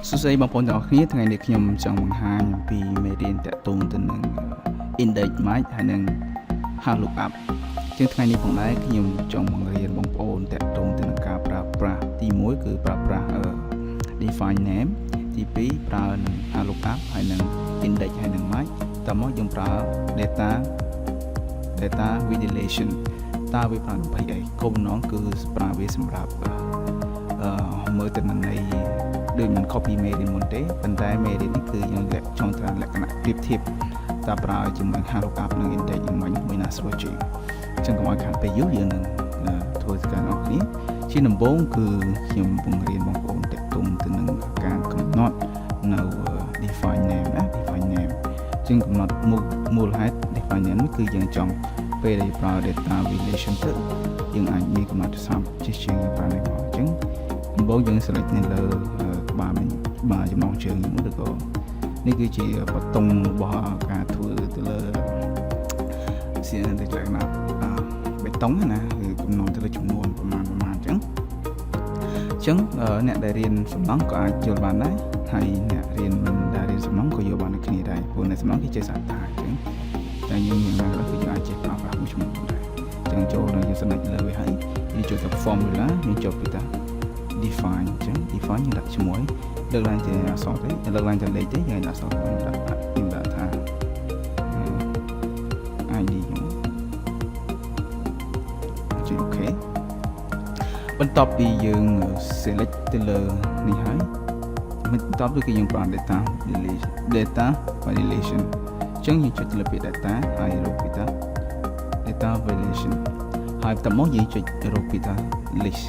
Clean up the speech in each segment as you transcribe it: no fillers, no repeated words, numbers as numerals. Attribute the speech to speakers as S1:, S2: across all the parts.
S1: សួស្តីបងប្អូនទាំងអស់គ្នាថ្ងៃនេះខ្ញុំចង់បង្ហាញអំពីមេរៀនតាក់ទងទៅនឹង index match ហើយនិង Hlookup ជាងថ្ងៃនេះផងដែរខ្ញុំចង់បង្រៀនបងប្អូនតាក់ទងទៅនឹងការប្រើប្រាស់ទី1គឺប្រើប្រាស់ define name ទី2ប្រើនឹង Hlookup ហើយនិង index ហើយនិង match តមកយើងប្រើ data validation តើវាប្រើដើម្បីអីគោលបំណងគឺប្រើវាសម្រាប់មើលទិន្នន័យដូចមិន copy មេរៀនមុនទេប៉ុន្តែមេរៀននេះគឺយើងចង់ត្រូវលក្ខណៈប្រៀបធៀបតើប្រើជាមួយ Hlookup និង index យ៉ាងម៉េចមួយណាស្រួលជាងអញ្ចឹងកុំឲ្យខាតពេលយូរយើងនឹងធ្វើការអស់គ្នាជាដំបូងគឺខ្ញុំបង្រៀនបងប្អូនតាក់ទងទៅនឹងការកំណត់នៅ define name ណា define name ជាងកំណត់មូលហេតុ define name នេះគឺយើងចង់ពេលដែលប្រើ data validation ទៅយើងអាចមានកំណត់សំជាជាងប្រើនេះមកអញ្ចឹងដំបូងយើង select នៅលើក្បាលចំណងជើងនេះឬក៏នេះគឺជាបតុងរបស់ការធ្វើទៅលើជាលក្ខណៈបេតុងណាគឺកំណត់ទៅលើចំនួនប្រមាណអញ្ចឹងអ្នកដែលរៀនសំណង់ក៏អាចយល់បានដែរហើយអ្នករៀនមិនដែលរៀនសំណង់ក៏យល់បានដូចគ្នាដែរព្រោះអ្នកសំណង់គេចេះសាស្ត្រអញ្ចឹងតែយើងយ៉ាងណាក៏គឺយើងអាចចេះប្រើប្រាស់មួយចំនួនដែរអញ្ចឹងចូលដល់យើង select លើវាហើយយើងចូលទៅ formula យើងចូលពីតា define អញ្ចឹង define យើងដាក់ជាមួយលើកឡើងជាអក្សរទេលើកឡើងជាលេខទេយើងដាក់អក្សរខ្ញុំដាក់ថា ID ចុច OK បន្ទាប់ពីយើង select ទៅលើនេះហើយបន្ទាប់ពីយើងប្រើ data validation អញ្ចឹងយើងចុចទៅលើពាក្យ data ហើយរកពីតា data validation ហើយបន្ទាប់មកយើងចុចរកពីតា list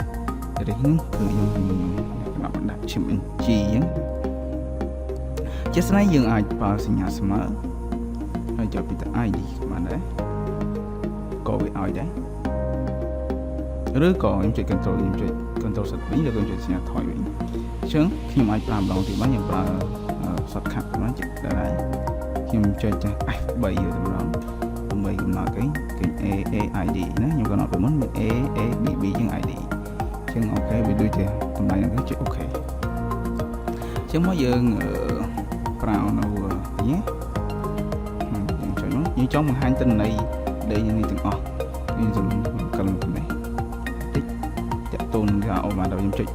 S1: នេះគឺខ្ញុំដាក់ឈឹម NG អញ្ចឹងជាស្នៃយើងអាចប្រើសញ្ញាស្មើហើយចូលពីតា ID បានដែរក៏វាឲ្យដែរឬក៏ខ្ញុំចុច control ខ្ញុំចុច control set វិញឬក៏ចុចសញ្ញាថយវិញអញ្ចឹងខ្ញុំអាចប្រើម្ដងទៀតបានខ្ញុំប្រើ shortcut ហ្នឹងចុចដែរខ្ញុំចុចចាស់ F3 ទៅម្ដងដើម្បីកំណត់អីគឺ AAID ណាខ្ញុំកំណត់ពីមុនមាន AABB ជាង ID ចឹងអូខេវាដូចជាតម្លៃហ្នឹងចុចអូខេចឹងមកយើងប្រើនៅនេះយើងចុចមកយើងចង់បង្ហាញទិន្នន័យដែលនេះទាំងអស់យើងសំកិលទៅនេះតិចតាក់ទងថាអូបាទខ្ញុំចុច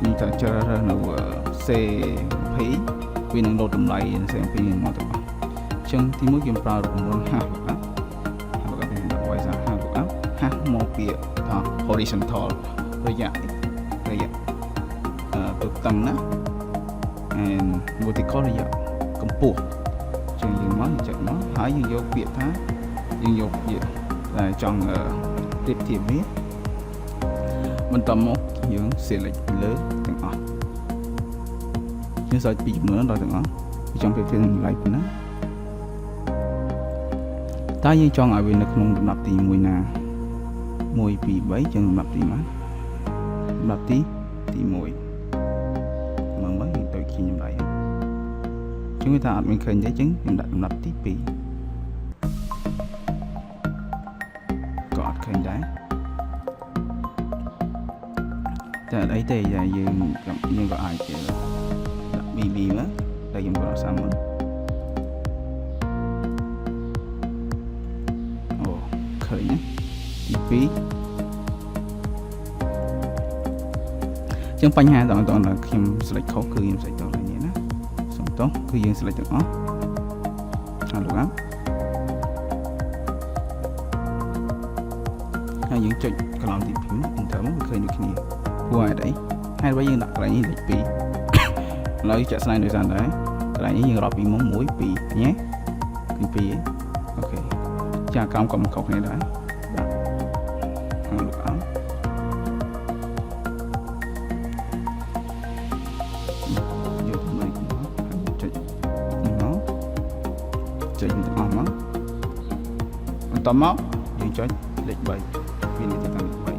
S1: នេះតែជ្រើសរើសនៅ C20 វានឹងលោតតម្លៃ C20 មកទាំងអស់ចឹងទី1យើងប្រើរូបមន្ត Hlookup យើងដាក់វាយសារ Hlookup ហាស់មកពីhorizontal រយៈទៅតឹងណា and vertical រយៈកម្ពស់ចឹងយើងមកចុចមកហើយយើងយកពាក្យថាយើងយកពាក្យដែលចង់ប្រៀបធៀបវាបន្តមកយើង select លើទាំងអស់យើង search ពីចំនួនដល់ទាំងអស់ចង់ប្រៀបធៀបនឹង like ប៉ុណ្ណាតើយើងចង់ឲ្យវានៅក្នុងលំដាប់ទី1ណា1 2 3ចឹងលំដាប់ទី1លំដាប់ទី1មើលដូចខ្ញុំដែរចឹងវាថាអត់មានឃើញទេចឹងខ្ញុំដាក់លំដាប់ទី2ក៏អត់ឃើញដែរតែអីទេយើងក៏អាចដាក់ BB មកតែខ្ញុំក៏សាមុនអូឃើញណាទី2ចឹងបញ្ហាតើខ្ញុំ select ខុសគឺខ្ញុំ select ដល់នេះណាសុំទោសគឺយើង select ទាំងអស់ Hlookup ហើយយើងចុចកន្លងទី2 enter មកឃើញដូចគ្នាព្រោះហេតុអីយើងដាក់កន្លែងនេះលេខ2ឥឡូវចាក់ស្ដែងដោយសារតែកន្លែងនេះយើងរាប់ពីមុំ1 2ញ៉េគឺ2អូខេចាក្រោមក៏មិនខុសគ្នាដែរដាក់ Hlookupចុចទាំងអស់មកបន្តមកយើងចុចលេខ3វានេះទីតាំងលេខ3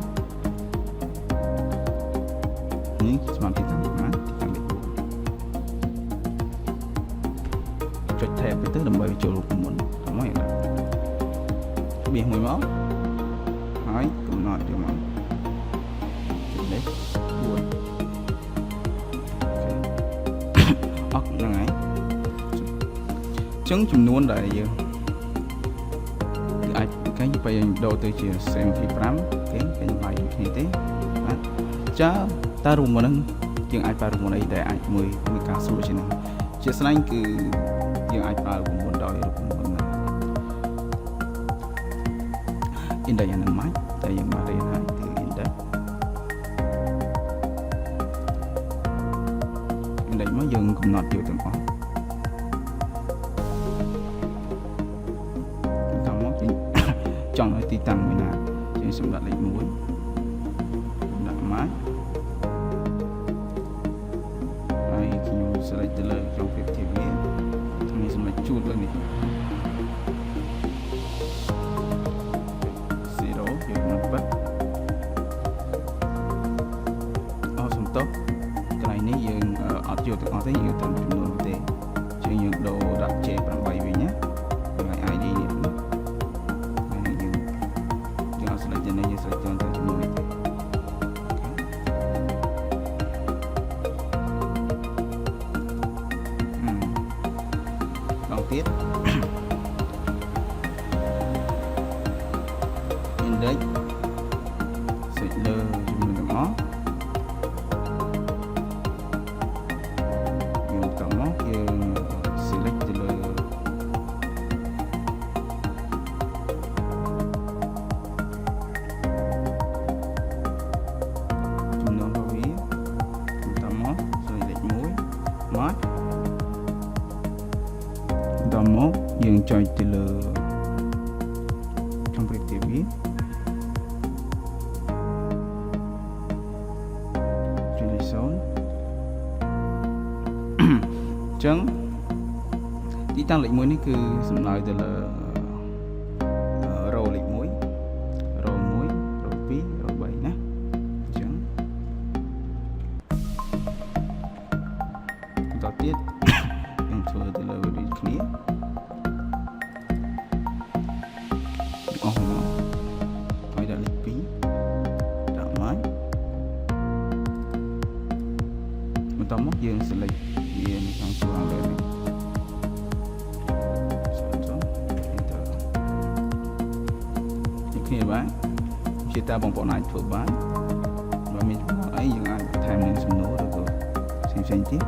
S1: នេះស្មើទីតាំងណាទីតាំងលេខ4ចុច tab ទៅដើម្បីចូលរូបមន្តមកយ៉ាងណាបៀសមួយមកហើយកំណត់យកមកលេខ4 ហ្នឹងហើយចឹងចំនួនដែលយើងអាចគេទៅដូរទៅជា 75 គេបាយគ្នាទេបាទចាតើរួមហ្នឹងយើងអាចប្រើរង្វាន់អីដែលអាចមួយការស្រួលជាងនេះជាស្ដែងគឺយើងអាចប្រើរង្វាន់ដោយរង្វាន់ index យ៉ាងហ្នឹងមកតែយើងបានរៀនហើយគឺ index មកយើងកំណត់យកទាំងអស់តាមមកចង់ឲ្យទីតាំងមួយណាយើងសម្រាប់លេខ1ដាក់មកហើយខ្ញុំ select ទៅលើក្នុងភាពជាវាខ្ញុំសម្រាប់ជួតលើនេះ0យើងមកបាត់សំទោសកន្លែងនេះយើងអត់យកទាំងអស់ទេយើងតាមចំនួនទេជាងយើងដូរដាក់ J8 វិញណាហើយ ID នេះហើយយើងអត់ select ទេយើង select តាមចំនួននេះទេដល់ទៀត index សេចលើចំនួនទាំងអស់យើងតមកយើង select ទៅលើចំនួនរបស់វាតមក select លេខ1មកតមកយើងចុចទៅលើក្នុង predictive វាចឹងទីតាំងលេខ1នេះគឺសំដៅទៅលើ row លេខ1 row 1 row 2 row 3ណាចឹងបន្តទៀតយើងធ្វើទៅលើវាគ្នាអស់មកហើយដាក់លេខ2ដាក់មកបន្តមកយើង select វានៅក្នុងជួរខាងលើនេះគ្នាបាទជាតើបងប្អូនអាចធ្វើបានបើមានចំណុចអីយើងអាចថែមនឹងសំណួរឬក៏ផ្សេងៗទៀត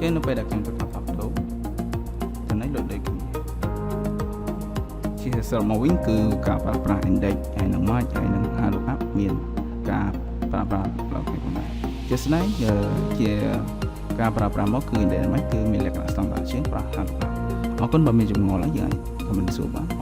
S1: ជានៅពេលដែលខ្ញុំធ្វើការផ្លាស់ប្ដូរទៅនេះដូចគ្នាជាសរុបមកវិញគឺការប្រើប្រាស់ index ហើយនឹង match ហើយនឹង Hlookup មានការប្រើប្រាស់ឡើងពីប៉ុណ្ណាជាស្ដែងជាការប្រើប្រាស់មកគឺ index គឺមានលក្ខណៈស្តង់ដារជាងប្រើ Hlookup អរគុណបើមានចម្ងល់ហើយយើងអាច comment សួរបាន